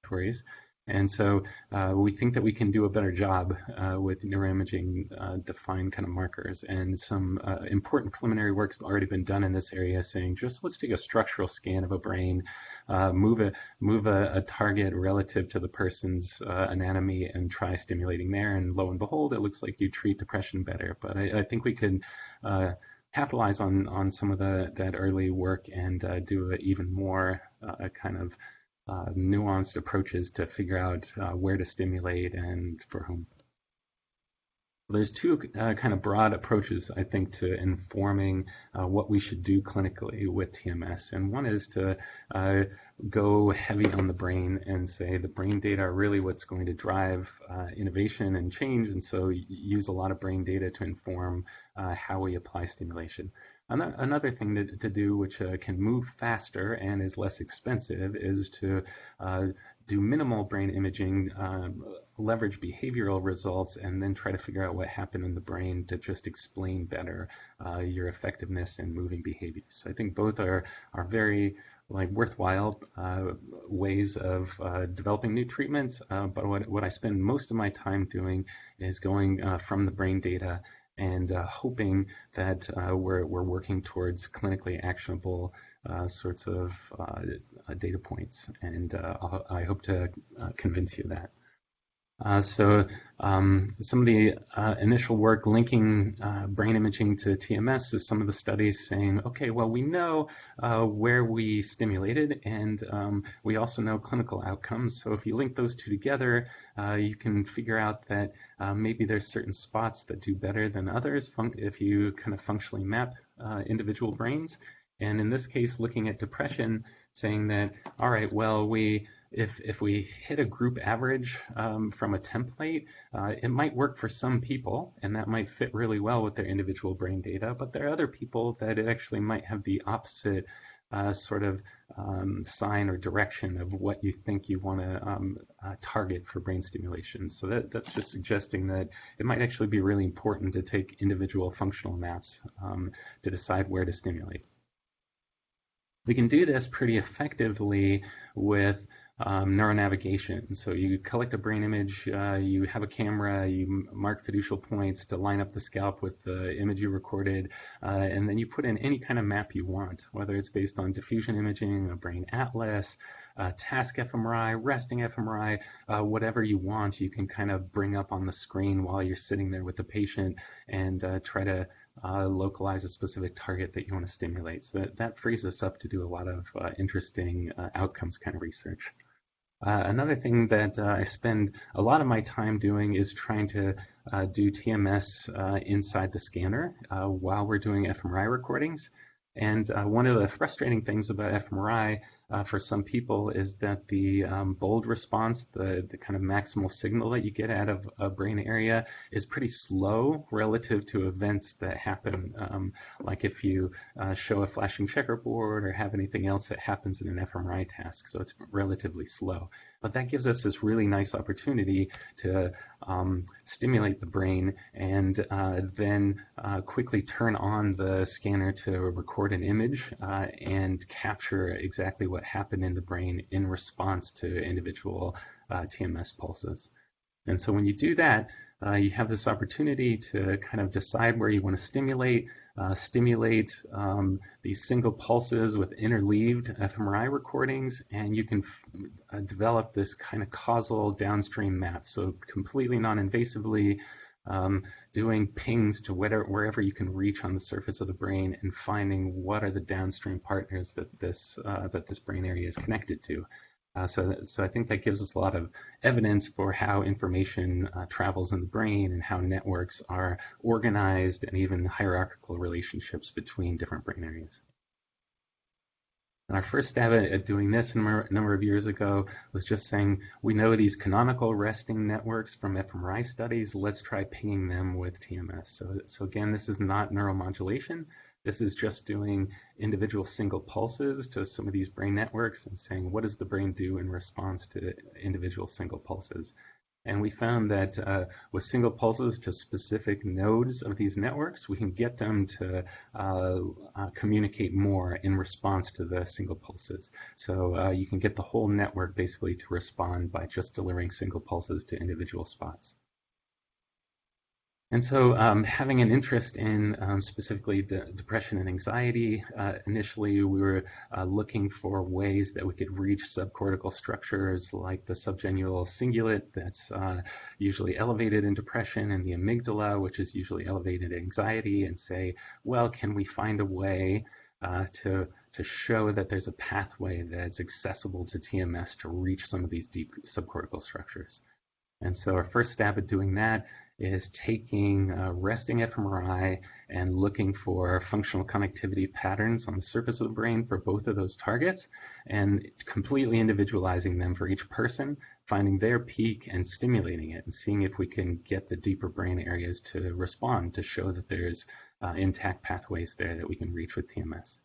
laboratories. And so we think that we can do a better job with neuroimaging defined kind of markers. And some important preliminary work's already been done in this area, saying just let's take a structural scan of a brain, move a target relative to the person's anatomy and try stimulating there. And lo and behold, it looks like you treat depression better. But I think we could capitalize on some of that early work and do even more kind of nuanced approaches to figure out where to stimulate and for whom. There's two kind of broad approaches, I think, to informing what we should do clinically with TMS. And one is to go heavy on the brain and say the brain data are really what's going to drive innovation and change, and so use a lot of brain data to inform how we apply stimulation. Another thing to do, which can move faster and is less expensive, is to do minimal brain imaging, leverage behavioral results, and then try to figure out what happened in the brain to just explain better your effectiveness in moving behavior. So I think both are very worthwhile ways of developing new treatments. But what I spend most of my time doing is going from the brain data and hoping that we're working towards clinically actionable sorts of data points. And I hope to convince you of that. So some of the initial work linking brain imaging to TMS is some of the studies saying, okay, well, we know where we stimulated, and we also know clinical outcomes. So if you link those two together, you can figure out that maybe there's certain spots that do better than others if you kind of functionally map individual brains. And in this case, looking at depression, saying that, all right, well, if we hit a group average from a template, it might work for some people, and that might fit really well with their individual brain data. But there are other people that it actually might have the opposite sort of sign or direction of what you think you want to target for brain stimulation. So that's just suggesting that it might actually be really important to take individual functional maps to decide where to stimulate. We can do this pretty effectively with neuronavigation. So you collect a brain image, you have a camera, you mark fiducial points to line up the scalp with the image you recorded, and then you put in any kind of map you want, whether it's based on diffusion imaging, a brain atlas, task fMRI, resting fMRI, whatever you want, you can kind of bring up on the screen while you're sitting there with the patient and try to localize a specific target that you want to stimulate. So that frees us up to do a lot of interesting outcomes kind of research. Another thing that I spend a lot of my time doing is trying to do TMS inside the scanner while we're doing fMRI recordings. And one of the frustrating things about fMRI for some people is that the bold response, the kind of maximal signal that you get out of a brain area is pretty slow relative to events that happen, like if you show a flashing checkerboard or have anything else that happens in an fMRI task. So it's relatively slow. But that gives us this really nice opportunity to stimulate the brain and then quickly turn on the scanner to record an image and capture exactly what happened in the brain in response to individual TMS pulses. And so when you do that, you have this opportunity to kind of decide where you want to stimulate these single pulses with interleaved fMRI recordings, and you can develop this kind of causal downstream map. So completely non-invasively doing pings to wherever you can reach on the surface of the brain and finding what are the downstream partners that this brain area is connected to. So I think that gives us a lot of evidence for how information travels in the brain and how networks are organized and even hierarchical relationships between different brain areas. And our first stab at doing this a number of years ago was just saying, we know these canonical resting networks from fMRI studies, let's try pinging them with TMS. So again, this is not neuromodulation. This is just doing individual single pulses to some of these brain networks and saying, what does the brain do in response to individual single pulses? And we found that with single pulses to specific nodes of these networks, we can get them to communicate more in response to the single pulses. So you can get the whole network basically to respond by just delivering single pulses to individual spots. And so having an interest in specifically depression and anxiety, initially we were looking for ways that we could reach subcortical structures like the subgenual cingulate that's usually elevated in depression, and the amygdala, which is usually elevated in anxiety, and say, well, can we find a way to show that there's a pathway that's accessible to TMS to reach some of these deep subcortical structures. And so our first stab at doing that is taking resting fMRI and looking for functional connectivity patterns on the surface of the brain for both of those targets, and completely individualizing them for each person, finding their peak and stimulating it, and seeing if we can get the deeper brain areas to respond to show that there's intact pathways there that we can reach with TMS.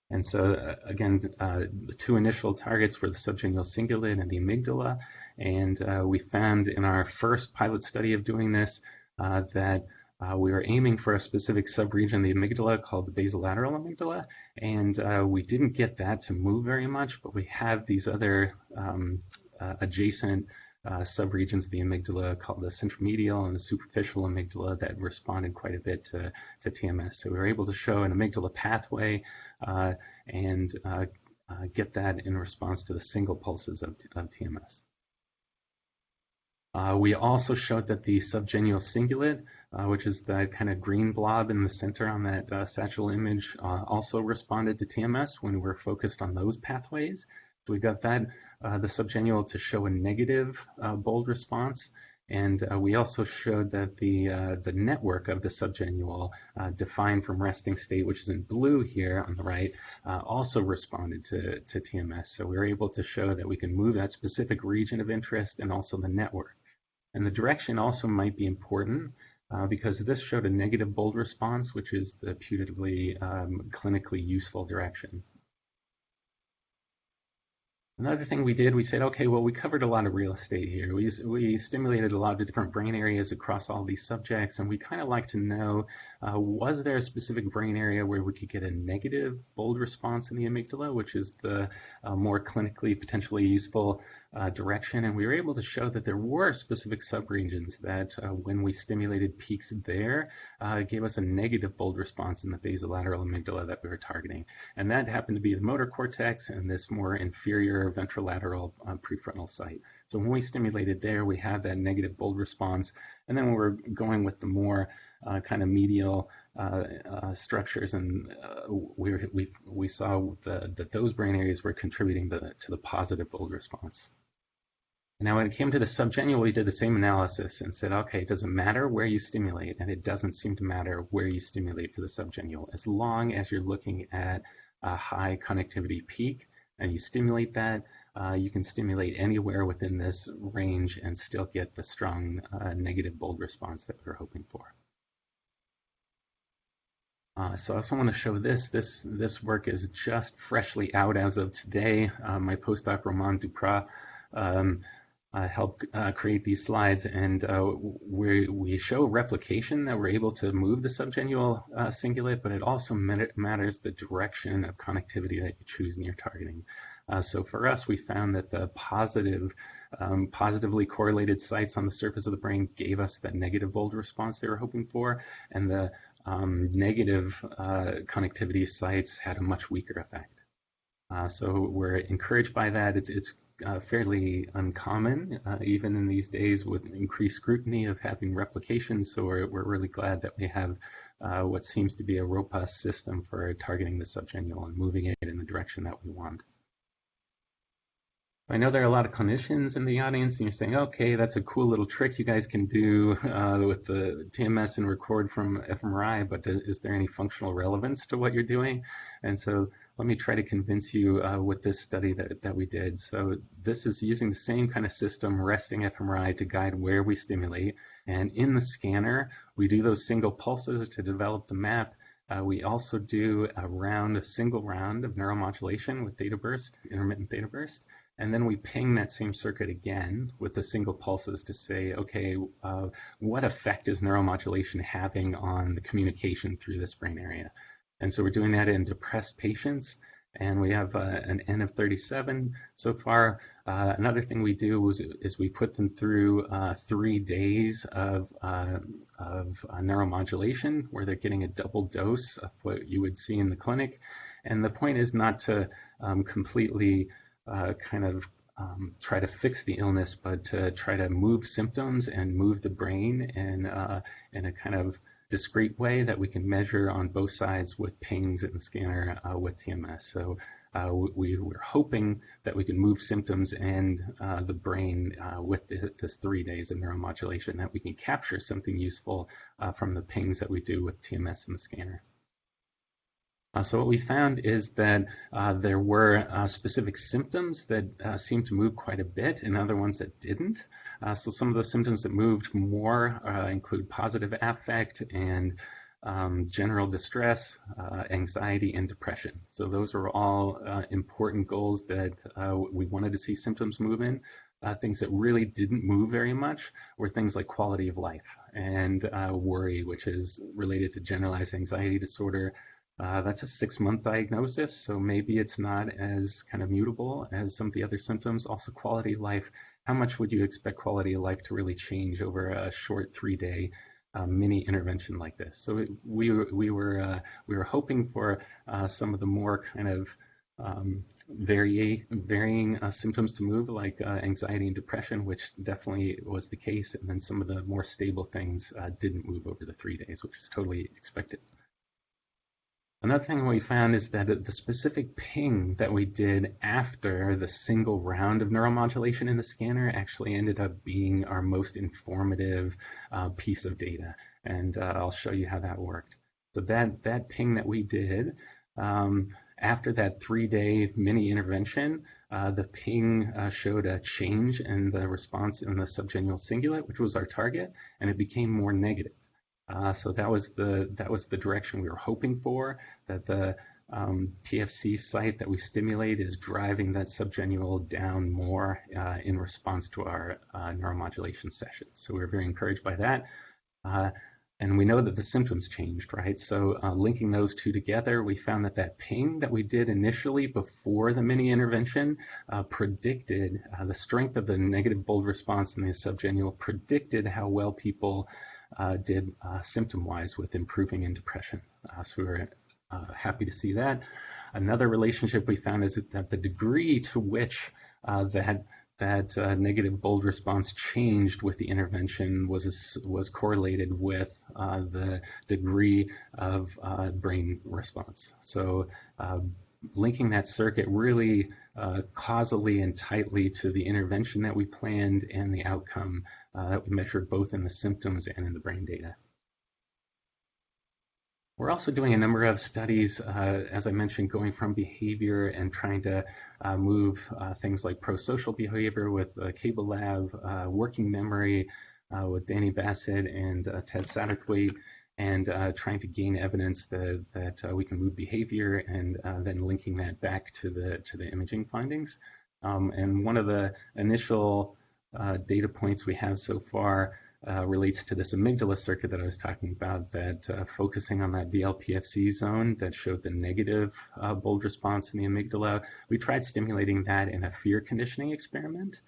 And so again, the two initial targets were the subgenual cingulate and the amygdala. And we found in our first pilot study of doing this that we were aiming for a specific subregion of the amygdala called the basolateral amygdala. And we didn't get that to move very much, but we have these other adjacent subregions of the amygdala called the centromedial and the superficial amygdala that responded quite a bit to TMS. So we were able to show an amygdala pathway and get that in response to the single pulses of TMS. We also showed that the subgenual cingulate, which is the kind of green blob in the center on that sagittal image, also responded to TMS when we were focused on those pathways. So we got that, the subgenual, to show a negative bold response. And we also showed that the network of the subgenual, defined from resting state, which is in blue here on the right, also responded to TMS. So we were able to show that we can move that specific region of interest and also the network. And the direction also might be important because this showed a negative bold response, which is the putatively clinically useful direction. Another thing we did, we said, okay, well, we covered a lot of real estate here. We stimulated a lot of different brain areas across all these subjects, and we kind of like to know, was there a specific brain area where we could get a negative bold response in the amygdala, which is the more clinically potentially useful direction? And we were able to show that there were specific subregions that when we stimulated peaks there, gave us a negative bold response in the basolateral amygdala that we were targeting. And that happened to be the motor cortex and this more inferior ventrolateral prefrontal site. So when we stimulated there, we had that negative bold response. And then we were going with the more kind of medial structures, and we saw that those brain areas were contributing to the positive bold response. Now, when it came to the subgenual, we did the same analysis and said, okay, it doesn't matter where you stimulate, and it doesn't seem to matter where you stimulate for the subgenual. As long as you're looking at a high connectivity peak and you stimulate that, you can stimulate anywhere within this range and still get the strong negative bold response that we're hoping for. So I also want to show this. This work is just freshly out as of today. My postdoc, Roman Duprat, helped create these slides, and we show replication that we're able to move the subgenual cingulate, but it also matters the direction of connectivity that you choose in your targeting. So for us, we found that the positively correlated sites on the surface of the brain gave us that negative bold response they were hoping for, and the negative connectivity sites had a much weaker effect. So we're encouraged by that. It's fairly uncommon, even in these days with increased scrutiny of having replications. So we're really glad that we have what seems to be a robust system for targeting the subgenual and moving it in the direction that we want. I know there are a lot of clinicians in the audience, and you're saying, okay, that's a cool little trick you guys can do with the TMS and record from fMRI, but is there any functional relevance to what you're doing? And so let me try to convince you with this study that we did. So this is using the same kind of system, resting fMRI, to guide where we stimulate. And in the scanner, we do those single pulses to develop the map. We also do a single round of neuromodulation with theta burst, intermittent theta burst. And then we ping that same circuit again with the single pulses to say, okay, what effect is neuromodulation having on the communication through this brain area? And so we're doing that in depressed patients, and we have an N of 37 so far. Another thing we do is we put them through 3 days of neuromodulation, where they're getting a double dose of what you would see in the clinic. And the point is not to completely try to fix the illness, but to try to move symptoms and move the brain in a kind of discrete way that we can measure on both sides with pings in the scanner with TMS. So we're hoping that we can move symptoms and the brain with this 3 days of neuromodulation, that we can capture something useful from the pings that we do with TMS in the scanner. So what we found is that there were specific symptoms that seemed to move quite a bit and other ones that didn't. So some of the symptoms that moved more include positive affect and general distress, anxiety, and depression. So those are all important goals that we wanted to see symptoms move in. Things that really didn't move very much were things like quality of life and worry, which is related to generalized anxiety disorder. That's a 6-month diagnosis, so maybe it's not as kind of mutable as some of the other symptoms. Also, quality of life. How much would you expect quality of life to really change over a short 3-day mini intervention like this? So we were hoping for some of the more kind of varying symptoms to move, like anxiety and depression, which definitely was the case, and then some of the more stable things didn't move over the 3 days, which is totally expected. Another thing we found is that the specific ping that we did after the single round of neuromodulation in the scanner actually ended up being our most informative piece of data. And I'll show you how that worked. So that ping that we did after that 3-day mini intervention, the ping showed a change in the response in the subgenual cingulate, which was our target, and it became more negative. So that was the direction we were hoping for, that the PFC site that we stimulate is driving that subgenual down more in response to our neuromodulation sessions. So we were very encouraged by that. And we know that the symptoms changed, right? So linking those two together, we found that ping that we did initially before the mini intervention predicted the strength of the negative bold response in the subgenual, predicted how well people did symptom-wise with improving in depression. So we were happy to see that. Another relationship we found is that the degree to which that negative bold response changed with the intervention was correlated with the degree of brain response. So linking that circuit really causally and tightly to the intervention that we planned and the outcome that we measured both in the symptoms and in the brain data. We're also doing a number of studies, as I mentioned, going from behavior and trying to move things like pro-social behavior with Cable Lab, working memory with Danny Bassett and Ted Satterthwaite, and trying to gain evidence that we can move behavior, and then linking that back to the imaging findings. And one of the initial data points we have so far relates to this amygdala circuit that I was talking about, that focusing on that VLPFC zone that showed the negative bold response in the amygdala. We tried stimulating that in a fear conditioning experiment.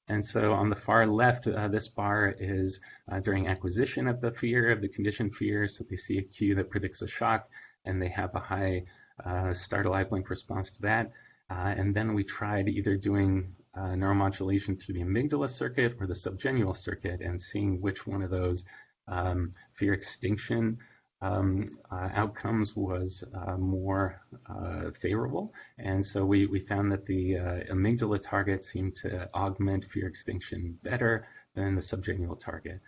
And so on the far left, this bar is during acquisition of the fear, of the conditioned fear. So they see a cue that predicts a shock, and they have a high startle eye blink response to that. And then we tried either doing neuromodulation through the amygdala circuit or the subgenual circuit, and seeing which one of those fear extinction outcomes was more favorable. And so we found that the amygdala target seemed to augment fear extinction better than the subgenual target,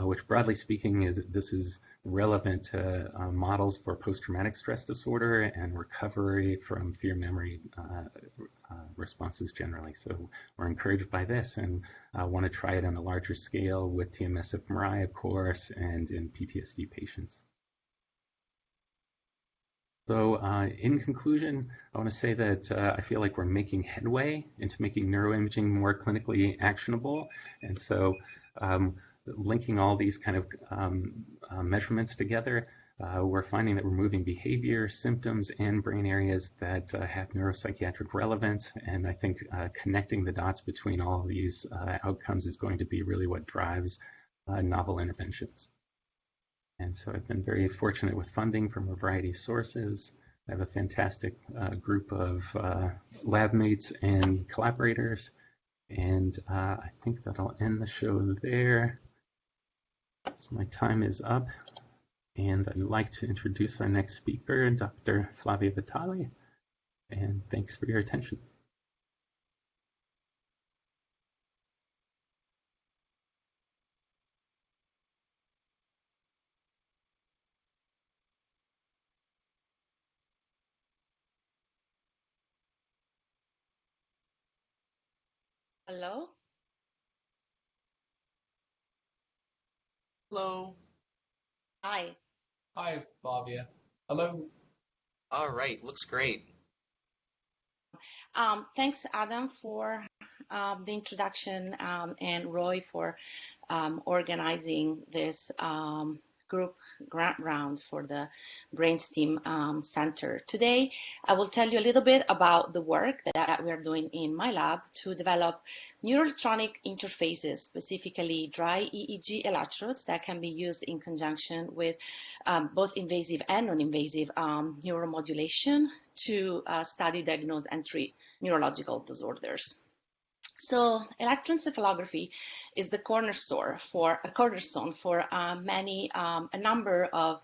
which broadly speaking this is relevant to models for post-traumatic stress disorder and recovery from fear memory responses generally. So we're encouraged by this and want to try it on a larger scale with TMS fMRI, of course, and in PTSD patients. So in conclusion, I want to say that I feel like we're making headway into making neuroimaging more clinically actionable. And so linking all these kind of measurements together, we're finding that we're moving behavior, symptoms, and brain areas that have neuropsychiatric relevance. And I think connecting the dots between all of these outcomes is going to be really what drives novel interventions. And so I've been very fortunate with funding from a variety of sources. I have a fantastic group of lab mates and collaborators. And I think that'll end the show there. So my time is up. And I'd like to introduce our next speaker, Dr. Flavia Vitale. And thanks for your attention. Hello? Hello. Hi. Hi, Flavia. Hello. All right, looks great. Thanks, Adam, for the introduction, and Roy for organizing this group grant round for the brainSTIM Center. Today, I will tell you a little bit about the work that we are doing in my lab to develop neuroelectronic interfaces, specifically dry EEG electrodes that can be used in conjunction with both invasive and non-invasive neuromodulation to study, diagnose, and treat neurological disorders. So electroencephalography is the cornerstone for a number of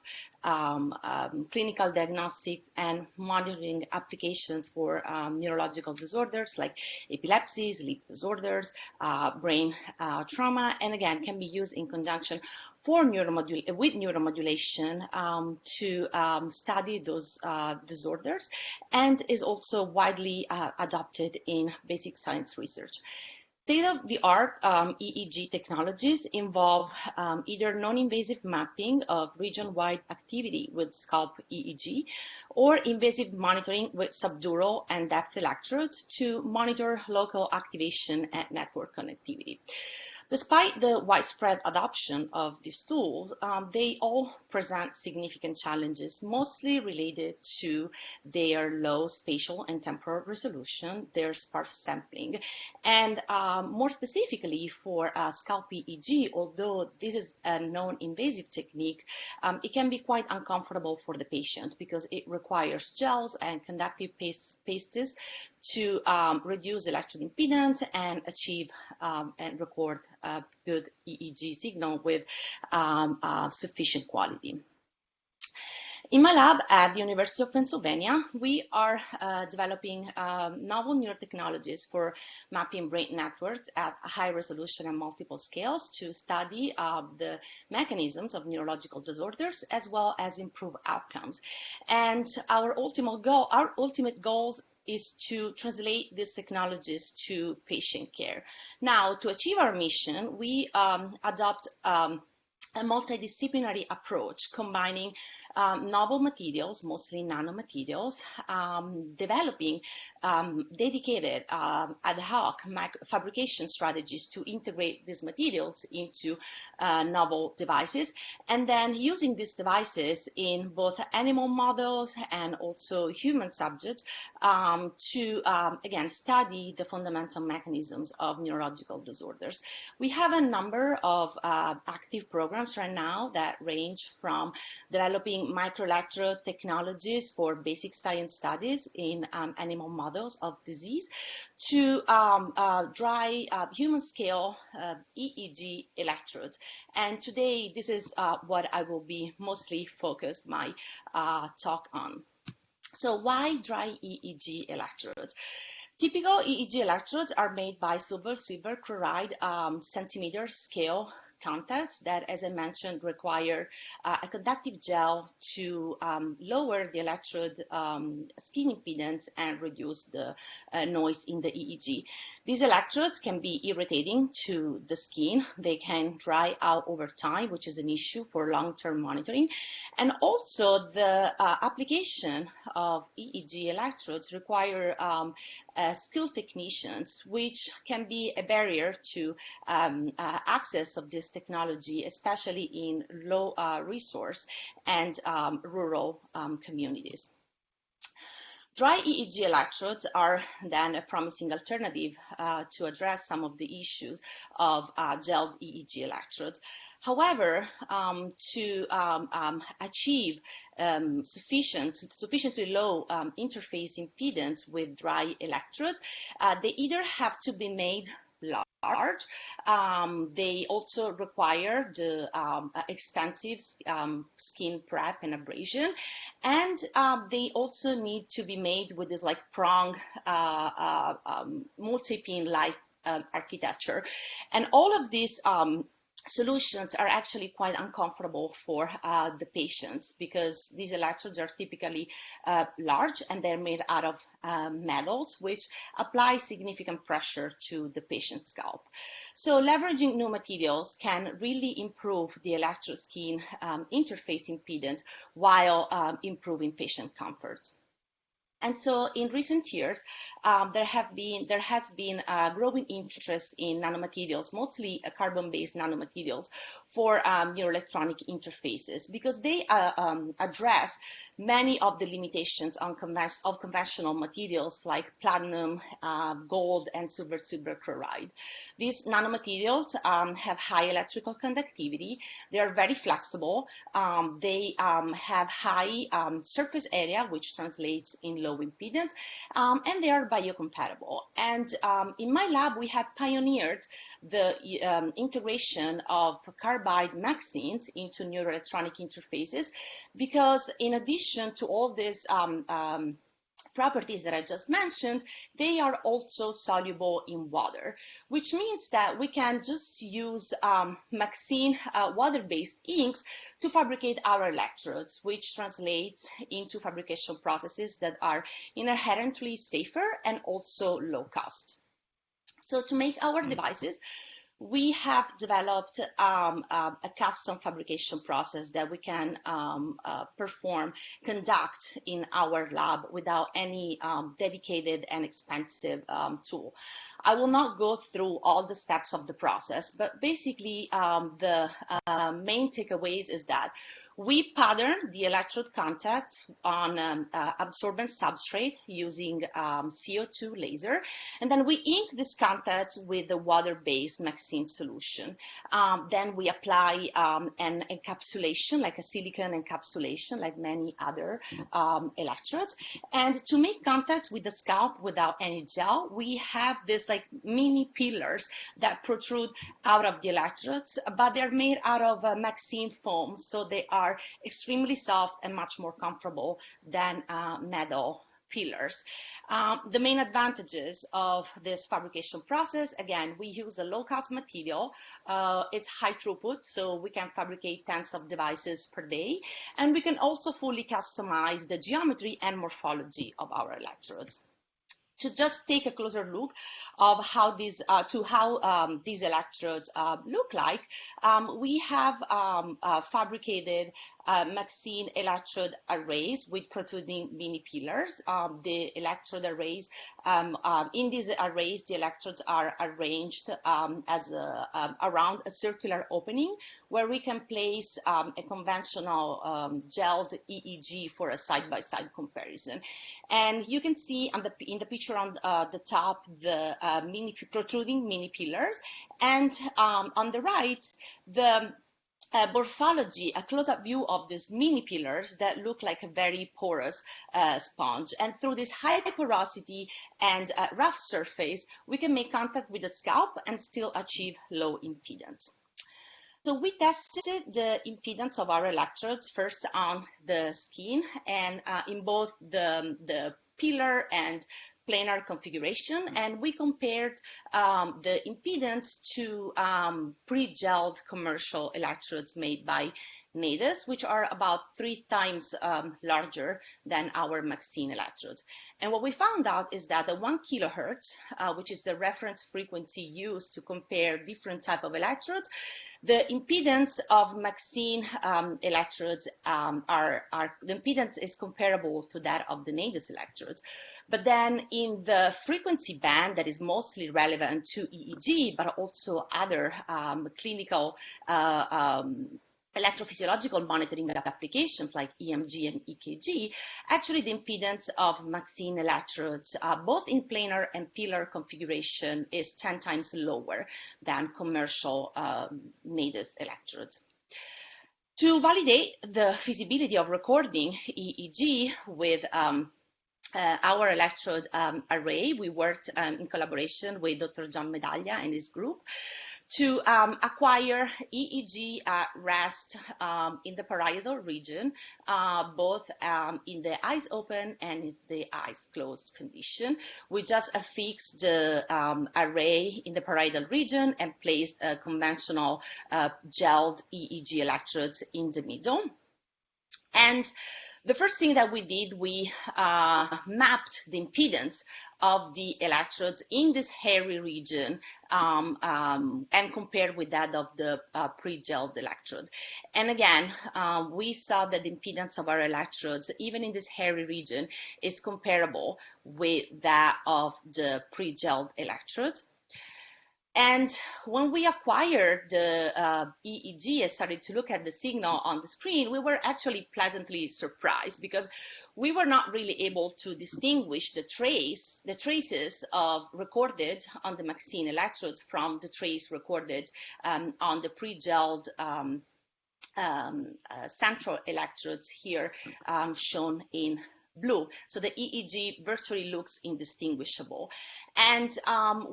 clinical diagnostic and monitoring applications for neurological disorders like epilepsy, sleep disorders, brain trauma, and again can be used in conjunction with neuromodulation to study those disorders, and is also widely adopted in basic science research. State-of-the-art EEG technologies involve either non-invasive mapping of region-wide activity with scalp EEG or invasive monitoring with subdural and depth electrodes to monitor local activation and network connectivity. Despite the widespread adoption of these tools, they all present significant challenges, mostly related to their low spatial and temporal resolution, their sparse sampling, and more specifically for scalp EEG, although this is a non-invasive technique, it can be quite uncomfortable for the patient because it requires gels and conductive pastes to reduce electrode impedance and achieve and record a good EEG signal with sufficient quality. In my lab at the University of Pennsylvania, we are developing novel neurotechnologies for mapping brain networks at high resolution and multiple scales to study the mechanisms of neurological disorders as well as improve outcomes. And our ultimate goals is to translate these technologies to patient care. Now, to achieve our mission, we adopt a multidisciplinary approach combining novel materials, mostly nanomaterials, developing dedicated ad hoc fabrication strategies to integrate these materials into novel devices, and then using these devices in both animal models and also human subjects to, again, study the fundamental mechanisms of neurological disorders. We have a number of active programs right now that range from developing microelectrode technologies for basic science studies in animal models of disease to dry human scale EEG electrodes. And today, this is what I will be mostly focused my talk on. So why dry EEG electrodes? Typical EEG electrodes are made by silver chloride centimeter scale contacts that, as I mentioned, require a conductive gel to lower the electrode skin impedance and reduce the noise in the EEG. These electrodes can be irritating to the skin. They can dry out over time, which is an issue for long-term monitoring. And also the application of EEG electrodes require skilled technicians, which can be a barrier to access of this technology, especially in low resource and rural communities. Dry EEG electrodes are then a promising alternative to address some of the issues of gelled EEG electrodes. However, to achieve sufficiently low interface impedance with dry electrodes, they either have to be made large. They also require the extensive skin prep and abrasion, and they also need to be made with this like prong multi-pin like architecture. And all of these solutions are actually quite uncomfortable for the patients because these electrodes are typically large and they're made out of metals, which apply significant pressure to the patient's scalp. So leveraging new materials can really improve the electrode skin interface impedance while improving patient comfort. And so in recent years, there has been a growing interest in nanomaterials, mostly carbon-based nanomaterials for neuroelectronic interfaces, because they address many of the limitations of conventional materials like platinum, gold, and silver chloride. These nanomaterials have high electrical conductivity. They are very flexible. They have high surface area, which translates in low impedance, and they are biocompatible. And in my lab, we have pioneered the integration of carbide MXenes into neuroelectronic interfaces, because in addition to all these properties that I just mentioned, they are also soluble in water, which means that we can just use MXene water-based inks to fabricate our electrodes, which translates into fabrication processes that are inherently safer and also low cost. So to make our devices, we have developed a custom fabrication process that we can conduct in our lab without any dedicated and expensive tool. I will not go through all the steps of the process, but basically the main takeaways is that we pattern the electrode contacts on absorbent substrate using CO2 laser, and then we ink these contacts with the water-based MXene solution. Then we apply an encapsulation, like a silicon encapsulation, like many other electrodes. And to make contacts with the scalp without any gel, we have this like mini pillars that protrude out of the electrodes, but they're made out of MXene foam, so they are extremely soft and much more comfortable than metal pillars. The main advantages of this fabrication process, again, we use a low-cost material. It's high throughput, so we can fabricate tens of devices per day, and we can also fully customize the geometry and morphology of our electrodes. To just take a closer look of how these electrodes look like, we have fabricated MXene electrode arrays with protruding mini pillars. The electrode arrays, in these arrays, the electrodes are arranged as around a circular opening where we can place a conventional gelled EEG for a side-by-side comparison. And you can see in the picture on the top the protruding mini pillars, and on the right the morphology, a close-up view of these mini pillars that look like a very porous sponge. And through this high porosity and rough surface, we can make contact with the scalp and still achieve low impedance. So we tested the impedance of our electrodes first on the skin and in both the pillar and planar configuration, and we compared the impedance to pre-gelled commercial electrodes made by Oathes, which are about 3 times larger than our Maxine electrodes. And what we found out is that the 1 kilohertz, which is the reference frequency used to compare different type of electrodes, the impedance of Maxine electrodes the impedance is comparable to that of the Oathes electrodes. But then in the frequency band that is mostly relevant to EEG, but also other clinical electrophysiological monitoring applications like EMG and EKG, actually the impedance of Maxine electrodes, both in planar and pillar configuration, is 10 times lower than commercial Oathes electrodes. To validate the feasibility of recording EEG with our electrode array, we worked in collaboration with Dr. John Medaglia and his group to acquire EEG at rest in the parietal region, both in the eyes open and in the eyes closed condition. We just affixed the array in the parietal region and placed a conventional gelled EEG electrodes in the middle. And the first thing that we did, we mapped the impedance of the electrodes in this hairy region and compared with that of the pre-gelled electrodes. And again, we saw that the impedance of our electrodes, even in this hairy region, is comparable with that of the pre-gelled electrodes. And when we acquired the EEG and started to look at the signal on the screen, we were actually pleasantly surprised because we were not really able to distinguish the traces recorded on the Maxine electrodes from the trace recorded on the pre-gelled central electrodes here shown in blue. So the EEG virtually looks indistinguishable. And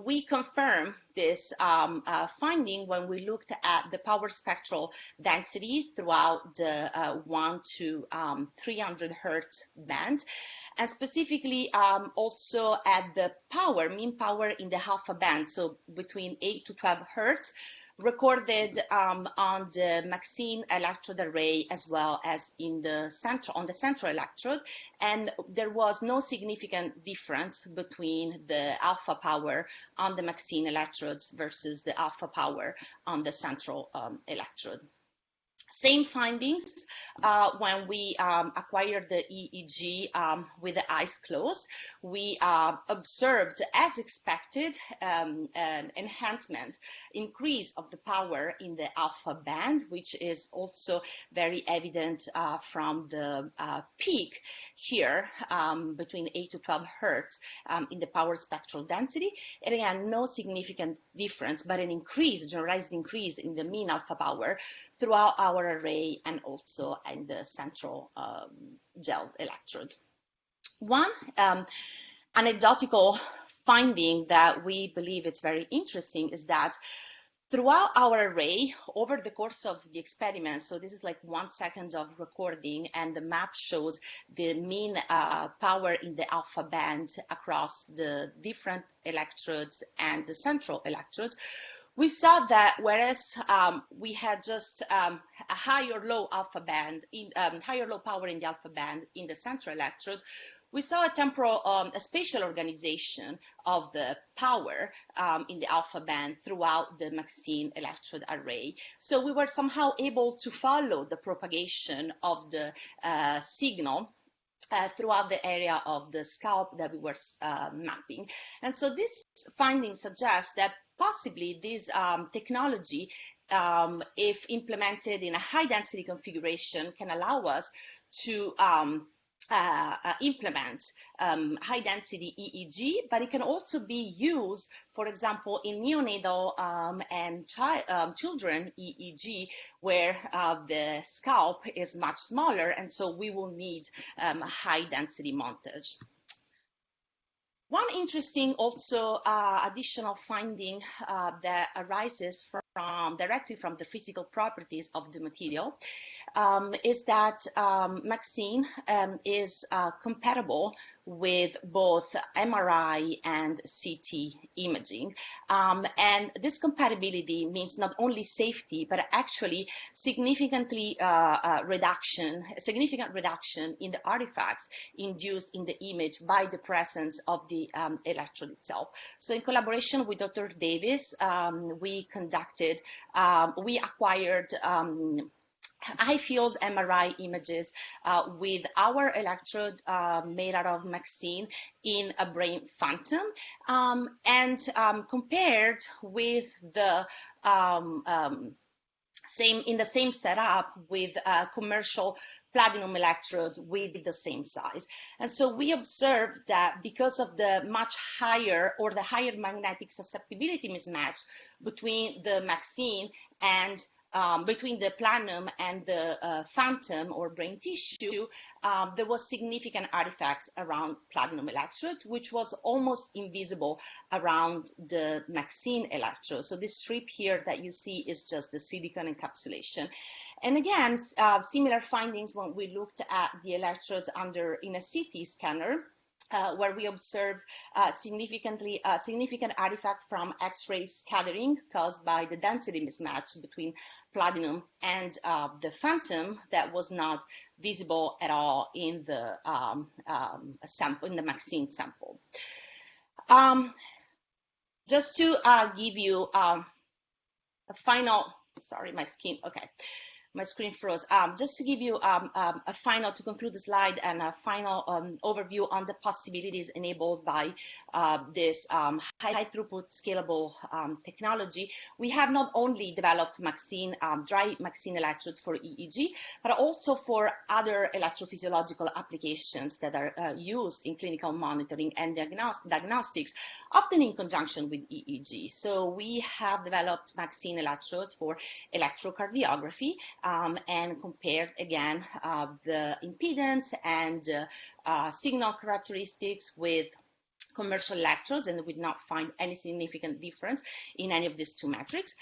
we confirm this finding when we looked at the power spectral density throughout the 1 to 300 hertz band, and specifically also at the mean power in the alpha band, so between 8 to 12 hertz, recorded on the Maxine electrode array as well as on the central electrode, and there was no significant difference between the alpha power on the Maxine electrodes versus the alpha power on the central electrode. Same findings when we acquired the EEG with the eyes closed. We observed, as expected, an enhancement, increase of the power in the alpha band, which is also very evident from the peak here between 8 to 12 hertz in the power spectral density. And again, no significant difference, but an increase, generalized increase in the mean alpha power throughout our array and also in the central gelled electrode. One anecdotal finding that we believe is very interesting is that throughout our array, over the course of the experiment, so this is like 1 second of recording, and the map shows the mean power in the alpha band across the different electrodes and the central electrodes. We saw that whereas we had just a high or low alpha band, high or low power in the alpha band in the central electrode, we saw a spatial organization of the power in the alpha band throughout the Maxine electrode array. So we were somehow able to follow the propagation of the signal throughout the area of the scalp that we were mapping. And so this finding suggests that possibly this technology, if implemented in a high density configuration, can allow us to implement high density EEG, but it can also be used, for example, in neonatal and children EEG, where the scalp is much smaller, and so we will need high density montage. One One interesting also additional finding that arises directly from the physical properties of the material is that MXene is compatible with both MRI and CT imaging. And this compatibility means not only safety, but actually significant reduction in the artifacts induced in the image by the presence of the electrode itself. So in collaboration with Dr. Davis, we acquired high field MRI images with our electrode made out of MXene in a brain phantom, and compared with the same setup with commercial platinum electrodes with the same size. And so we observed that because of the much higher or the higher magnetic susceptibility mismatch between the MXene and between the platinum and the phantom or brain tissue, there was significant artifact around platinum electrode, which was almost invisible around the MXene electrode. So this strip here that you see is just the silicon encapsulation. And again, similar findings when we looked at the electrodes in a CT scanner, where we observed significant artifact from X-ray scattering caused by the density mismatch between platinum and the phantom that was not visible at all in the sample, in the MXene sample. Just to give you a final, sorry, my screen froze. Just to give you to conclude the slide and a final overview on the possibilities enabled by this high throughput scalable technology, we have not only developed dry MXene electrodes for EEG, but also for other electrophysiological applications that are used in clinical monitoring and diagnostics, often in conjunction with EEG. So we have developed MXene electrodes for electrocardiography, and compared again the impedance and signal characteristics with commercial electrodes, and we did not find any significant difference in any of these two metrics.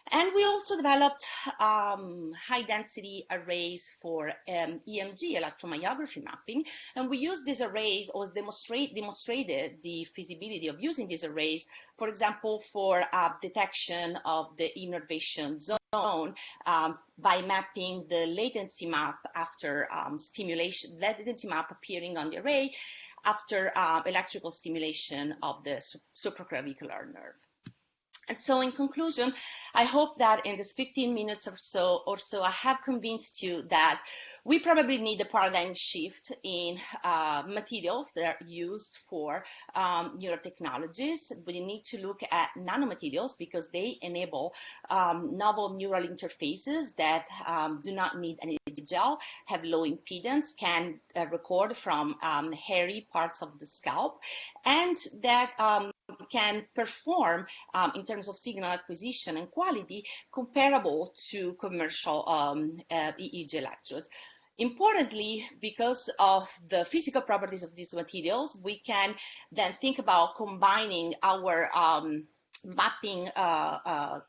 And we also developed high density arrays for EMG, electromyography mapping. And we used these arrays, or demonstrated the feasibility of using these arrays, for example, for detection of the innervation zone by mapping the latency map after stimulation, latency map appearing on the array after electrical stimulation of the supraclavicular nerve. And so in conclusion, I hope that in this 15 minutes or so, I have convinced you that we probably need a paradigm shift in materials that are used for neurotechnologies. We need to look at nanomaterials because they enable novel neural interfaces that do not need any gel, have low impedance, can record from hairy parts of the scalp, and that can perform in terms of signal acquisition and quality comparable to commercial EEG electrodes. Importantly, because of the physical properties of these materials, we can then think about combining our mapping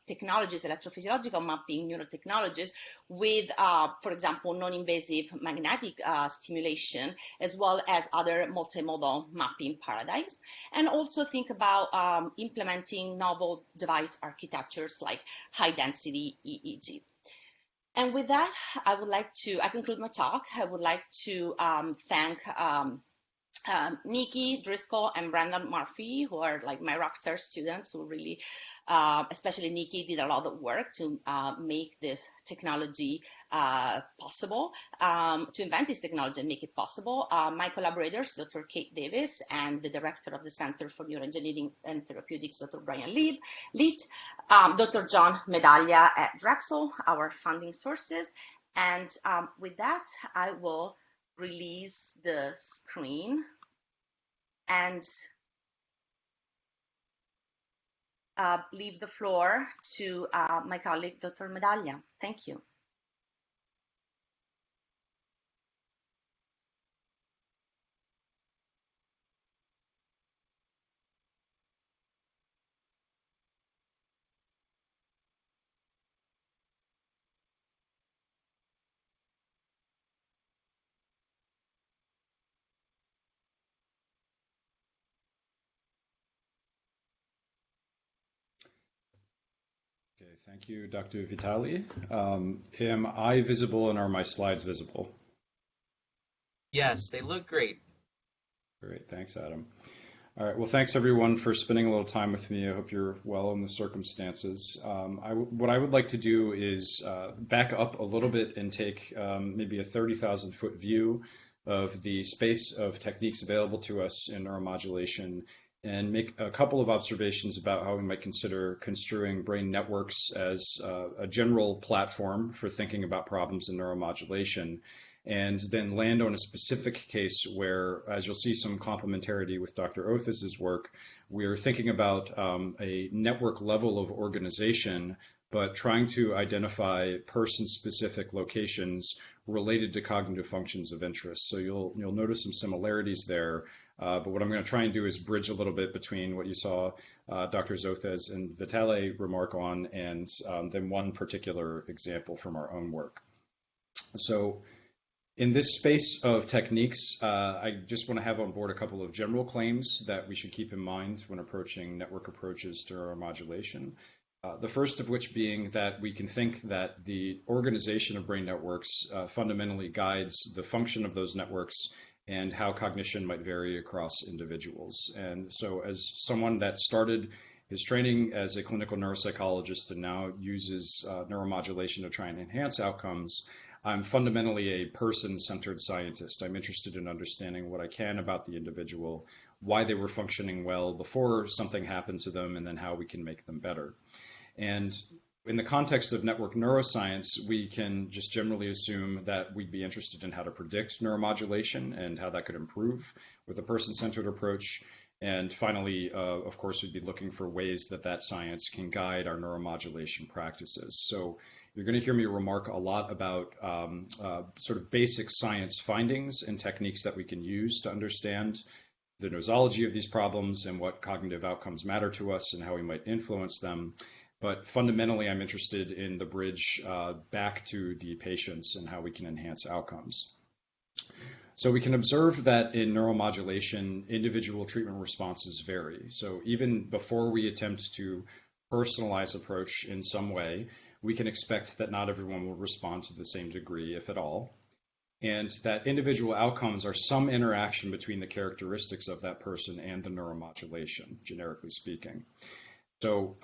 technologies, electrophysiological mapping neurotechnologies with, for example, non-invasive magnetic stimulation, as well as other multimodal mapping paradigms, and also think about implementing novel device architectures like high-density EEG. And with that, I conclude my talk. I would like to thank Nikki Driscoll and Brandon Murphy, who are like my rockstar students, who really, especially Nikki, did a lot of work to make this technology possible, to invent this technology and make it possible. My collaborators, Dr. Kate Davis and the director of the Center for Neuroengineering and Therapeutics, Dr. Brian Leet, Dr. John Medaglia at Drexel, our funding sources. And with that, I will release the screen and leave the floor to my colleague, Dr. Medaglia. Thank you. Thank you, Dr. Vitale. Am I visible and are my slides visible? Yes, they look great. Great, thanks, Adam. All right, well, thanks everyone for spending a little time with me. I hope you're well in the circumstances. What I would like to do is back up a little bit and take maybe a 30,000-foot view of the space of techniques available to us in neuromodulation and make a couple of observations about how we might consider construing brain networks as a general platform for thinking about problems in neuromodulation, and then land on a specific case where, as you'll see some complementarity with Dr. Oathes's work, we're thinking about a network level of organization, but trying to identify person-specific locations related to cognitive functions of interest. So you'll notice some similarities there. But what I'm going to try and do is bridge a little bit between what you saw Drs. Oathes and Vitale remark on, and then one particular example from our own work. So in this space of techniques, I just want to have on board a couple of general claims that we should keep in mind when approaching network approaches to neuromodulation. The first of which being that we can think that the organization of brain networks fundamentally guides the function of those networks and how cognition might vary across individuals. And so as someone that started his training as a clinical neuropsychologist and now uses neuromodulation to try and enhance outcomes, I'm fundamentally a person-centered scientist. I'm interested in understanding what I can about the individual, why they were functioning well before something happened to them, and then how we can make them better. And in the context of network neuroscience, we can just generally assume that we'd be interested in how to predict neuromodulation and how that could improve with a person-centered approach. And finally, of course, we'd be looking for ways that that science can guide our neuromodulation practices. So you're going to hear me remark a lot about sort of basic science findings and techniques that we can use to understand the nosology of these problems and what cognitive outcomes matter to us and how we might influence them. But fundamentally, I'm interested in the bridge back to the patients and how we can enhance outcomes. So we can observe that in neuromodulation, individual treatment responses vary. So even before we attempt to personalize approach in some way, we can expect that not everyone will respond to the same degree, if at all, and that individual outcomes are some interaction between the characteristics of that person and the neuromodulation, generically speaking. So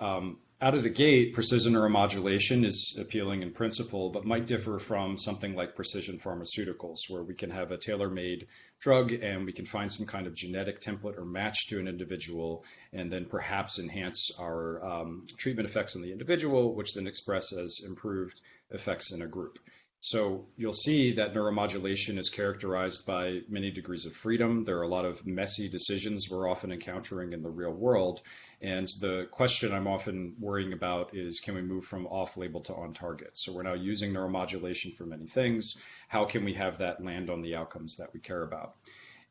out of the gate, precision neuromodulation is appealing in principle, but might differ from something like precision pharmaceuticals, where we can have a tailor-made drug and we can find some kind of genetic template or match to an individual, and then perhaps enhance our treatment effects on the individual, which then express as improved effects in a group. So you'll see that neuromodulation is characterized by many degrees of freedom. There are a lot of messy decisions we're often encountering in the real world. And the question I'm often worrying about is, can we move from off-label to on-target? So we're now using neuromodulation for many things. How can we have that land on the outcomes that we care about?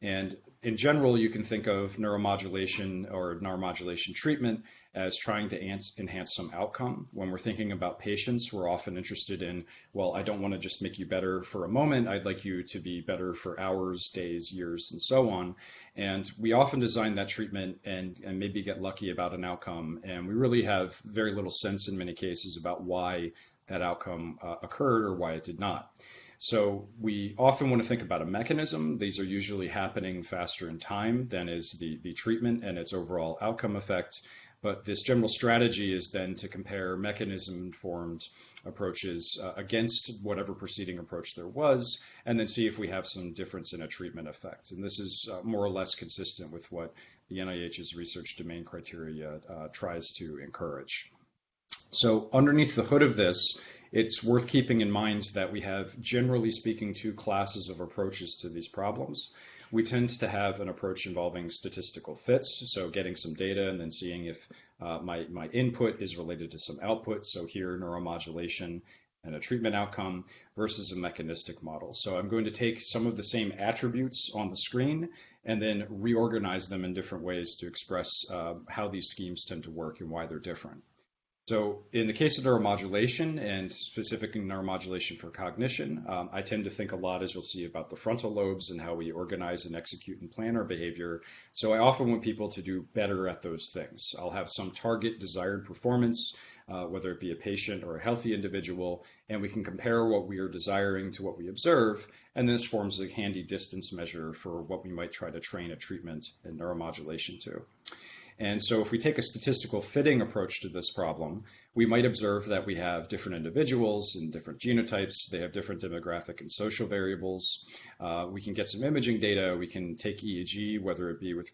And in general, you can think of neuromodulation or neuromodulation treatment as trying to enhance some outcome. When we're thinking about patients, we're often interested in, well, I don't want to just make you better for a moment. I'd like you to be better for hours, days, years, and so on. And we often design that treatment and maybe get lucky about an outcome. And we really have very little sense in many cases about why that outcome occurred or why it did not. So we often want to think about a mechanism. These are usually happening faster in time than is the treatment and its overall outcome effect. But this general strategy is then to compare mechanism-informed approaches against whatever preceding approach there was, and then see if we have some difference in a treatment effect. And this is more or less consistent with what the NIH's research domain criteria tries to encourage. So underneath the hood of this, it's worth keeping in mind that we have, generally speaking, two classes of approaches to these problems. We tend to have an approach involving statistical fits, so getting some data and then seeing if my input is related to some output, so here neuromodulation and a treatment outcome, versus a mechanistic model. So I'm going to take some of the same attributes on the screen and then reorganize them in different ways to express how these schemes tend to work and why they're different. So in the case of neuromodulation, and specifically neuromodulation for cognition, I tend to think a lot, as you'll see, about the frontal lobes and how we organize and execute and plan our behavior. So I often want people to do better at those things. I'll have some target desired performance, whether it be a patient or a healthy individual, and we can compare what we are desiring to what we observe, and this forms a handy distance measure for what we might try to train a treatment in neuromodulation to. And so if we take a statistical fitting approach to this problem, we might observe that we have different individuals and different genotypes. They have different demographic and social variables. We can get some imaging data. We can take EEG, whether it be with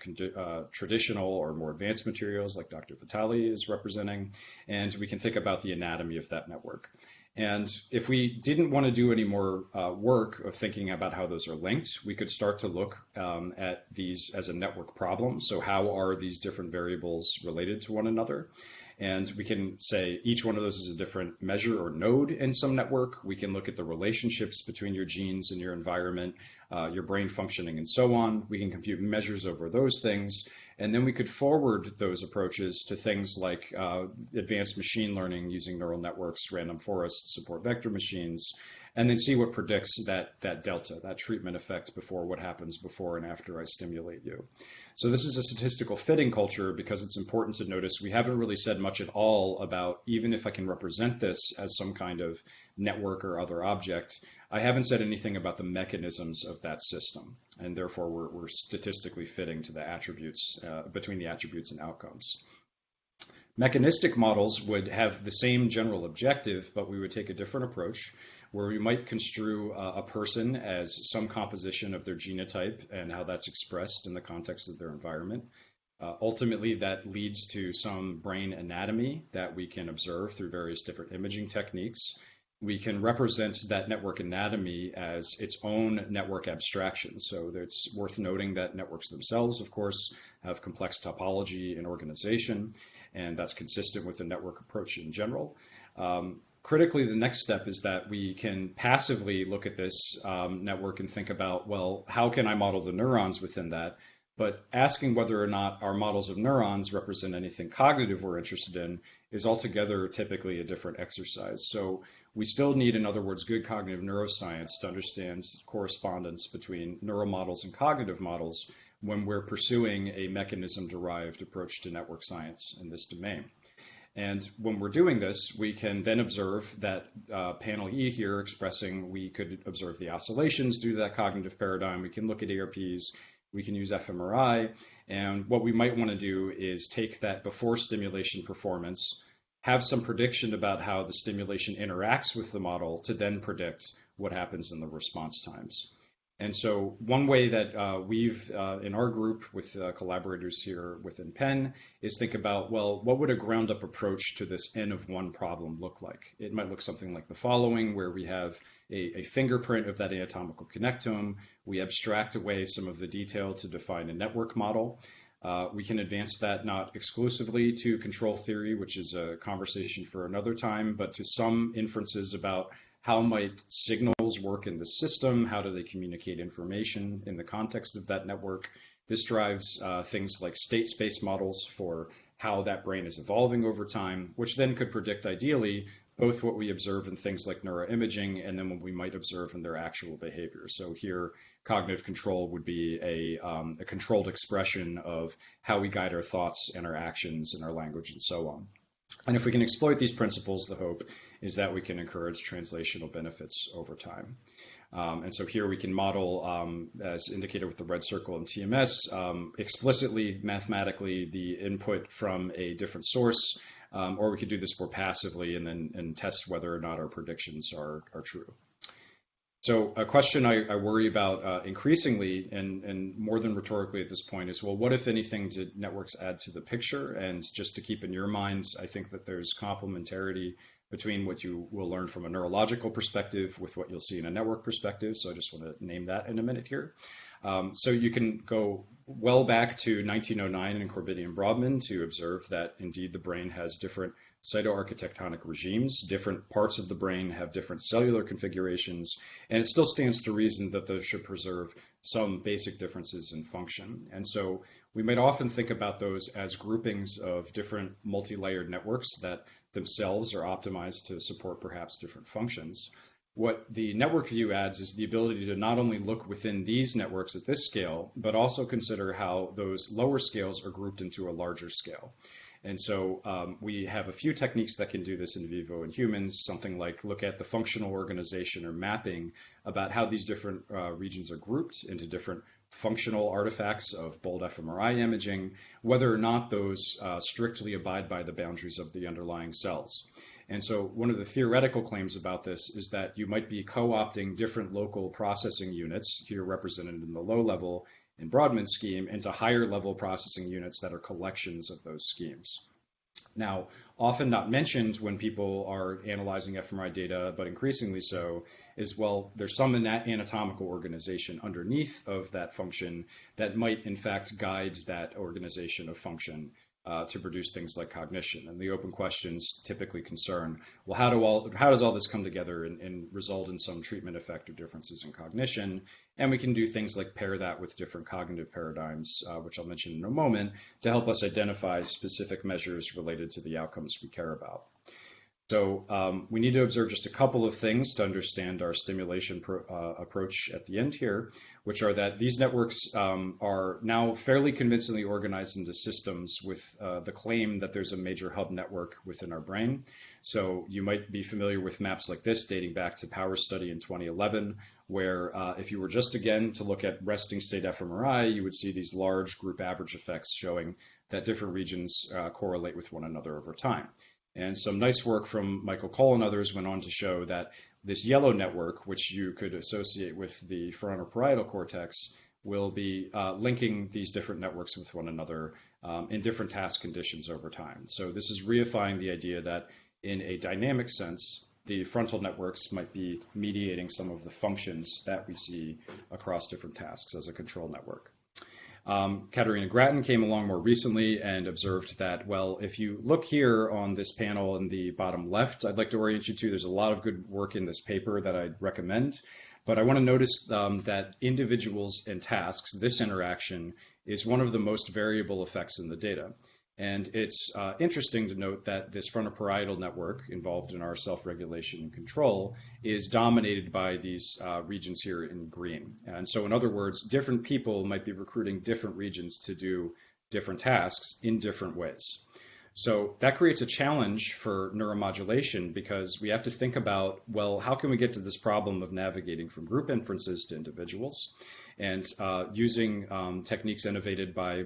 traditional or more advanced materials like Dr. Vitale is representing, and we can think about the anatomy of that network. And if we didn't want to do any more work of thinking about how those are linked, we could start to look at these as a network problem. So how are these different variables related to one another? And we can say each one of those is a different measure or node in some network. We can look at the relationships between your genes and your environment, your brain functioning, and so on. We can compute measures over those things. And then we could forward those approaches to things like advanced machine learning using neural networks, random forests, support vector machines, and then see what predicts that delta, that treatment effect before what happens before and after I stimulate you. So this is a statistical fitting culture because it's important to notice we haven't really said much at all about, even if I can represent this as some kind of network or other object, I haven't said anything about the mechanisms of that system. And therefore, we're statistically fitting to the attributes, between the attributes and outcomes. Mechanistic models would have the same general objective, but we would take a different approach where we might construe a person as some composition of their genotype and how that's expressed in the context of their environment. Ultimately, that leads to some brain anatomy that we can observe through various different imaging techniques. We can represent that network anatomy as its own network abstraction. So it's worth noting that networks themselves, of course, have complex topology and organization, and that's consistent with the network approach in general. Critically, the next step is that we can passively look at this network and think about, well, how can I model the neurons within that? But asking whether or not our models of neurons represent anything cognitive we're interested in is altogether typically a different exercise. So we still need, in other words, good cognitive neuroscience to understand correspondence between neural models and cognitive models when we're pursuing a mechanism-derived approach to network science in this domain. And when we're doing this, we can then observe that panel E here expressing, we could observe the oscillations due to that cognitive paradigm. We can look at ARPs. We can use fMRI, and what we might want to do is take that before stimulation performance, have some prediction about how the stimulation interacts with the model to then predict what happens in the response times. And so one way that we've, in our group with collaborators here within Penn, is think about, well, what would a ground-up approach to this N of 1 problem look like? It might look something like the following, where we have a fingerprint of that anatomical connectome. We abstract away some of the detail to define a network model. We can advance that not exclusively to control theory, which is a conversation for another time, but to some inferences about how might signals work in the system, how do they communicate information in the context of that network. This drives things like state space models for how that brain is evolving over time, which then could predict ideally both what we observe in things like neuroimaging and then what we might observe in their actual behavior. So here, cognitive control would be a controlled expression of how we guide our thoughts and our actions and our language and so on. And if we can exploit these principles, the hope is that we can encourage translational benefits over time. And so here we can model, as indicated with the red circle in TMS, explicitly, mathematically, the input from a different source, or we could do this more passively and test whether or not our predictions are true. So a question I worry about increasingly, and more than rhetorically at this point, is, well, what, if anything, did networks add to the picture? And just to keep in your minds, I think that there's complementarity between what you will learn from a neurological perspective with what you'll see in a network perspective. So I just want to name that in a minute here. So you can go well back to 1909 in Corbett and Brodmann to observe that indeed the brain has different cytoarchitectonic regimes. Different parts of the brain have different cellular configurations, and it still stands to reason that those should preserve some basic differences in function. And so we might often think about those as groupings of different multi-layered networks that themselves are optimized to support perhaps different functions. What the network view adds is the ability to not only look within these networks at this scale, but also consider how those lower scales are grouped into a larger scale. And so we have a few techniques that can do this in vivo in humans, something like look at the functional organization or mapping about how these different regions are grouped into different functional artifacts of bold fMRI imaging, whether or not those strictly abide by the boundaries of the underlying cells. And so one of the theoretical claims about this is that you might be co-opting different local processing units, here represented in the low level in Brodmann's scheme, into higher level processing units that are collections of those schemes. Now, often not mentioned when people are analyzing fMRI data, but increasingly so, is, well, there's some anatomical organization underneath of that function that might in fact guide that organization of function to produce things like cognition. And the open questions typically concern, well, how does all this come together and result in some treatment effect or differences in cognition? And we can do things like pair that with different cognitive paradigms, which I'll mention in a moment, to help us identify specific measures related to the outcomes we care about. So we need to observe just a couple of things to understand our stimulation approach at the end here, which are that these networks are now fairly convincingly organized into systems with the claim that there's a major hub network within our brain. So you might be familiar with maps like this dating back to Power's study in 2011, where if you were just again to look at resting state fMRI, you would see these large group average effects showing that different regions correlate with one another over time. And some nice work from Michael Cole and others went on to show that this yellow network, which you could associate with the frontoparietal cortex, will be linking these different networks with one another in different task conditions over time. So this is reifying the idea that in a dynamic sense, the frontal networks might be mediating some of the functions that we see across different tasks as a control network. Katerina Grattan came along more recently and observed that, well, if you look here on this panel in the bottom left, I'd like to orient you to, there's a lot of good work in this paper that I'd recommend, but I want to notice that individuals and tasks, this interaction, is one of the most variable effects in the data. And it's interesting to note that this frontoparietal network involved in our self-regulation and control is dominated by these regions here in green. And so in other words, different people might be recruiting different regions to do different tasks in different ways. So that creates a challenge for neuromodulation because we have to think about, well, how can we get to this problem of navigating from group inferences to individuals? And using techniques innovated by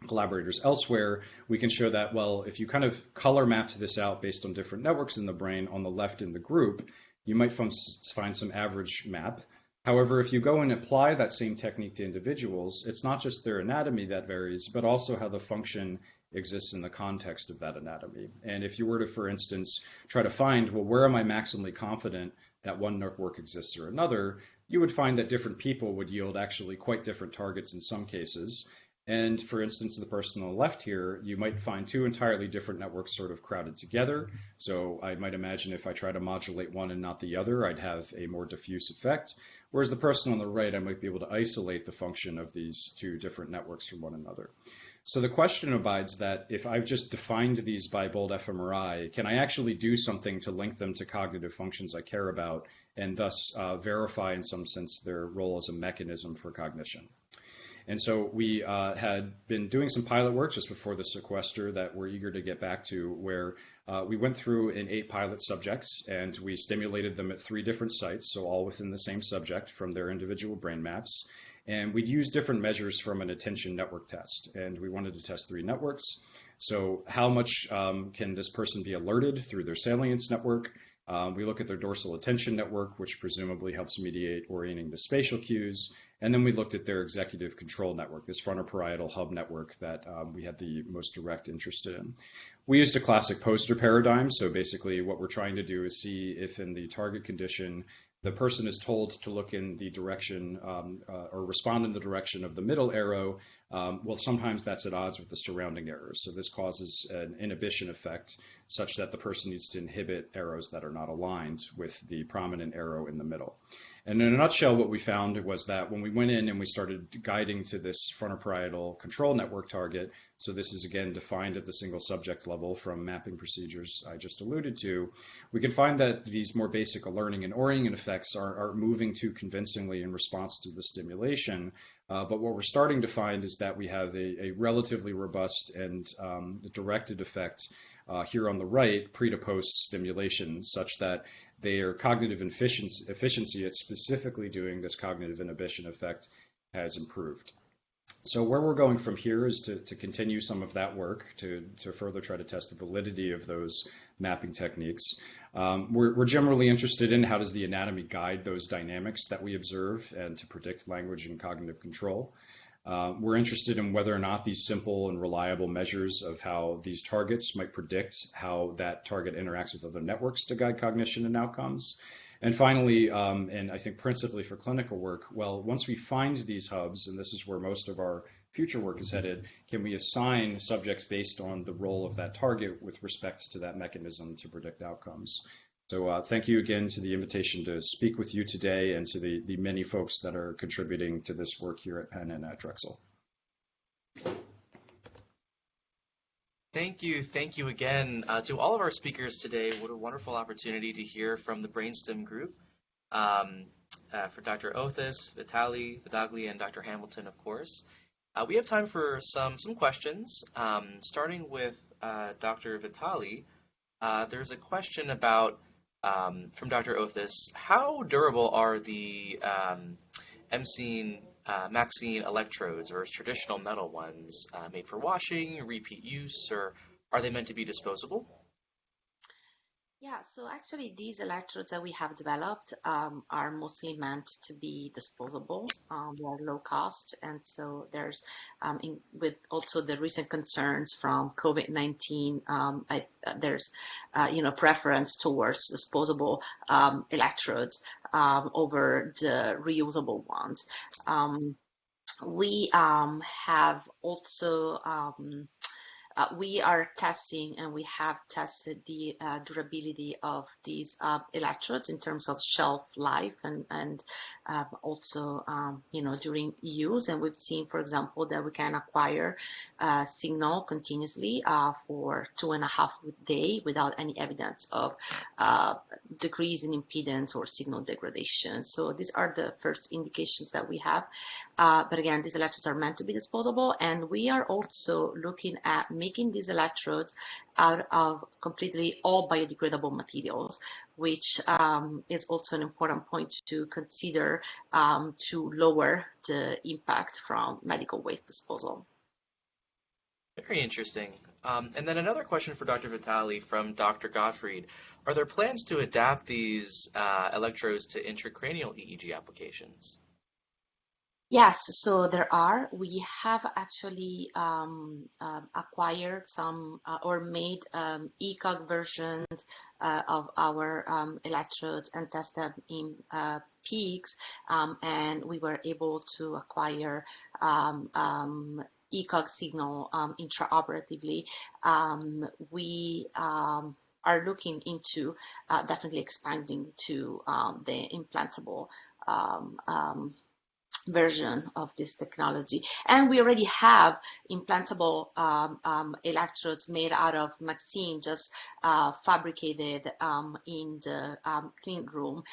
collaborators elsewhere, we can show that, well, if you kind of color mapped this out based on different networks in the brain on the left in the group, you might find some average map. However, if you go and apply that same technique to individuals, it's not just their anatomy that varies, but also how the function exists in the context of that anatomy. And if you were to, for instance, try to find, well, where am I maximally confident that one network exists or another, you would find that different people would yield actually quite different targets in some cases. And for instance, the person on the left here, you might find two entirely different networks sort of crowded together. So I might imagine if I try to modulate one and not the other, I'd have a more diffuse effect. Whereas the person on the right, I might be able to isolate the function of these two different networks from one another. So the question abides that if I've just defined these by bold fMRI, can I actually do something to link them to cognitive functions I care about and thus verify in some sense their role as a mechanism for cognition? And so we had been doing some pilot work just before the sequester that we're eager to get back to, where we went through in 8 pilot subjects and we stimulated them at 3 different sites, so all within the same subject from their individual brain maps. And we'd use different measures from an attention network test. And we wanted to test 3 networks. So how much can this person be alerted through their salience network? We look at their dorsal attention network, which presumably helps mediate orienting to spatial cues. And then we looked at their executive control network, this frontoparietal hub network that we had the most direct interest in. We used a classic poster paradigm. So basically what we're trying to do is see if in the target condition, the person is told to look in the direction or respond in the direction of the middle arrow, well, sometimes that's at odds with the surrounding arrows. So this causes an inhibition effect such that the person needs to inhibit arrows that are not aligned with the prominent arrow in the middle. And in a nutshell, what we found was that when we went in and we started guiding to this frontoparietal control network target, so this is again defined at the single subject level from mapping procedures I just alluded to, we can find that these more basic learning and orienting effects are moving too convincingly in response to the stimulation. But what we're starting to find is that we have a relatively robust and directed effect here on the right, pre to post stimulation, such that their cognitive efficiency at specifically doing this cognitive inhibition effect has improved. So where we're going from here is to continue some of that work to further try to test the validity of those mapping techniques. We're generally interested in how does the anatomy guide those dynamics that we observe and to predict language and cognitive control. We're interested in whether or not these simple and reliable measures of how these targets might predict how that target interacts with other networks to guide cognition and outcomes. And finally, and I think principally for clinical work, well, once we find these hubs, and this is where most of our future work is headed, can we assign subjects based on the role of that target with respect to that mechanism to predict outcomes? So thank you again to the invitation to speak with you today and to the many folks that are contributing to this work here at Penn and at Drexel. Thank you again to all of our speakers today. What a wonderful opportunity to hear from the brainsTIM group. For Dr. Oathes, Vitale, Medaglia, and Dr. Hamilton, of course. We have time for some questions, starting with Dr. Vitale. There's a question about, from Dr. Oathes, how durable are the Maxine electrodes versus traditional metal ones made for washing, repeat use, or are they meant to be disposable? Yeah, so actually these electrodes that we have developed are mostly meant to be disposable. They are low cost, and so there's, with also the recent concerns from COVID-19, there's, preference towards disposable electrodes over the reusable ones. We have also we are testing, and we have tested the durability of these electrodes in terms of shelf life and also, during use. And we've seen, for example, that we can acquire signal continuously for 2.5 days without any evidence of decrease in impedance or signal degradation. So these are the first indications that we have. But again, these electrodes are meant to be disposable, and we are also looking at making these electrodes out of completely all biodegradable materials, which is also an important point to consider to lower the impact from medical waste disposal. Very interesting. And then another question for Dr. Vitale from Dr. Gottfried. Are there plans to adapt these electrodes to intracranial EEG applications? Yes, so there are. We have actually acquired some or made ECOG versions of our electrodes and test them in pigs, and we were able to acquire ECOG signal intraoperatively. We are looking into definitely expanding to the implantable version of this technology. And we already have implantable electrodes made out of Maxine, just fabricated in the clean room.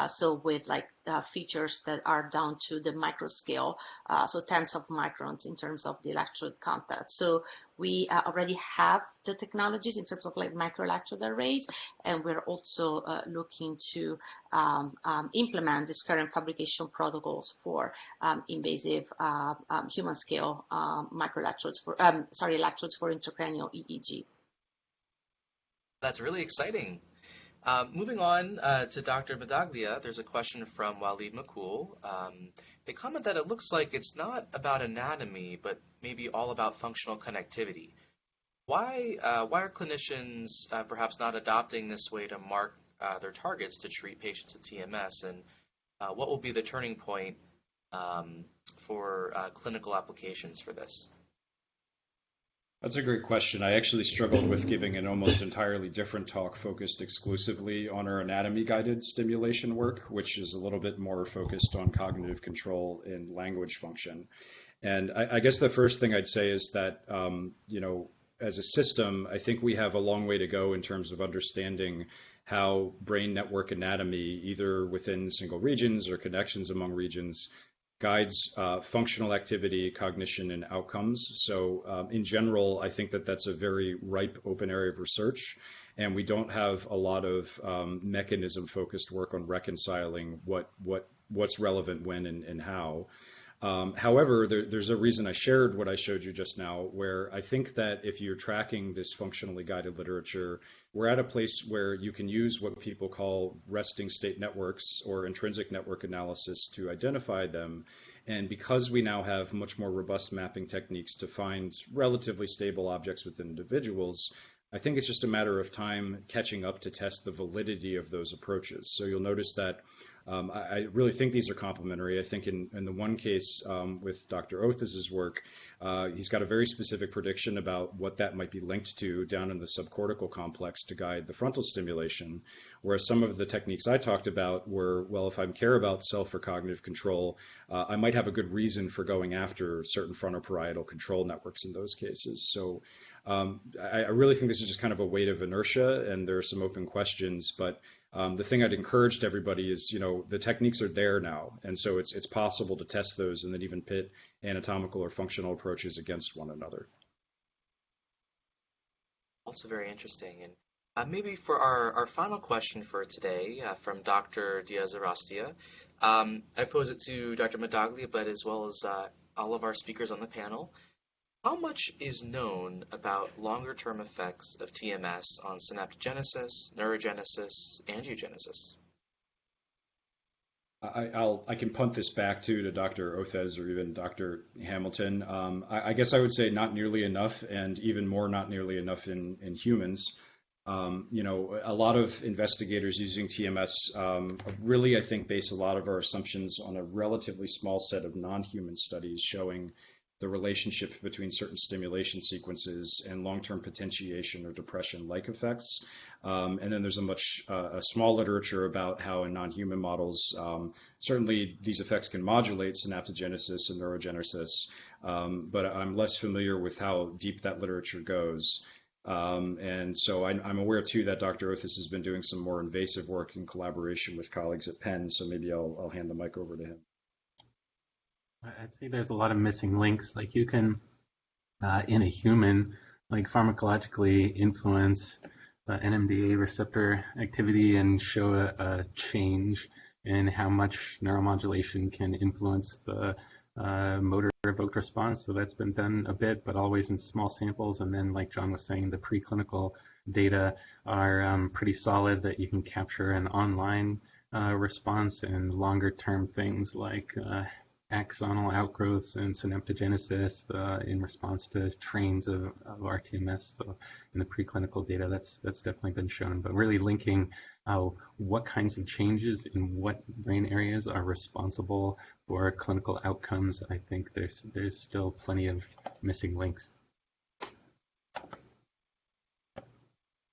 So with like features that are down to the micro scale, so tens of microns in terms of the electrode contact. So we already have the technologies in terms of like micro electrode arrays, and we're also looking to implement these current fabrication protocols for invasive human scale micro electrodes for electrodes for intracranial EEG. That's really exciting. Moving on to Dr. Medaglia, there's a question from Walid Makul. They comment that it looks like it's not about anatomy, but maybe all about functional connectivity. Why are clinicians perhaps not adopting this way to mark their targets to treat patients with TMS, and what will be the turning point for clinical applications for this? That's a great question. I actually struggled with giving an almost entirely different talk focused exclusively on our anatomy-guided stimulation work, which is a little bit more focused on cognitive control and language function. And I guess the first thing I'd say is that, as a system, I think we have a long way to go in terms of understanding how brain network anatomy, either within single regions or connections among regions, guides functional activity, cognition, and outcomes. So in general, I think that that's a very ripe open area of research, and we don't have a lot of mechanism-focused work on reconciling what's relevant when and how. However, there's a reason I shared what I showed you just now, where I think that if you're tracking this functionally guided literature, we're at a place where you can use what people call resting state networks or intrinsic network analysis to identify them. And because we now have much more robust mapping techniques to find relatively stable objects within individuals, I think it's just a matter of time catching up to test the validity of those approaches. So you'll notice that I really think these are complementary. I think in the one case with Dr. Oathes' work, he's got a very specific prediction about what that might be linked to down in the subcortical complex to guide the frontal stimulation, whereas some of the techniques I talked about were, well, if I care about self or cognitive control, I might have a good reason for going after certain frontoparietal control networks in those cases. So I really think this is just kind of a weight of inertia, and there are some open questions, but the thing I'd encourage to everybody is, the techniques are there now, and so it's possible to test those and then even pit anatomical or functional approaches against one another. Also very interesting. And maybe for our final question for today from Dr. Diaz-Arrastia, I pose it to Dr. Medaglia, but as well as all of our speakers on the panel. How much is known about longer-term effects of TMS on synaptogenesis, neurogenesis, angiogenesis? I can punt this back to Dr. Oathes or even Dr. Hamilton. I guess I would say not nearly enough, and even more not nearly enough in humans. A lot of investigators using TMS really, I think, base a lot of our assumptions on a relatively small set of non-human studies showing the relationship between certain stimulation sequences and long-term potentiation or depression-like effects. And then there's a small literature about how in non-human models, certainly these effects can modulate synaptogenesis and neurogenesis, but I'm less familiar with how deep that literature goes. And so I'm aware too that Dr. Oathes has been doing some more invasive work in collaboration with colleagues at Penn, so maybe I'll hand the mic over to him. I'd say there's a lot of missing links. Like you can, in a human, like pharmacologically influence NMDA receptor activity and show a change in how much neuromodulation can influence the motor evoked response. So that's been done a bit, but always in small samples. And then, like John was saying, the preclinical data are pretty solid that you can capture an online response, and longer term things like axonal outgrowths and synaptogenesis in response to trains of RTMS. So in the preclinical data, that's definitely been shown. But really linking what kinds of changes in what brain areas are responsible for clinical outcomes, I think there's still plenty of missing links.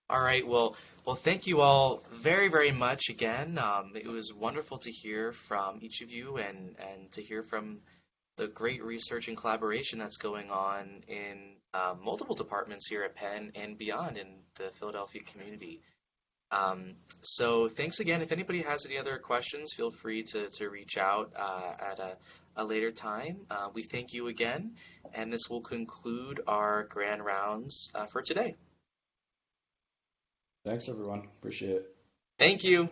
All right, well, thank you all very, very much again. It was wonderful to hear from each of you and to hear from the great research and collaboration that's going on in multiple departments here at Penn and beyond in the Philadelphia community. So thanks again. If anybody has any other questions, feel free to reach out at a later time. We thank you again, and this will conclude our grand rounds for today. Thanks, everyone. Appreciate it. Thank you.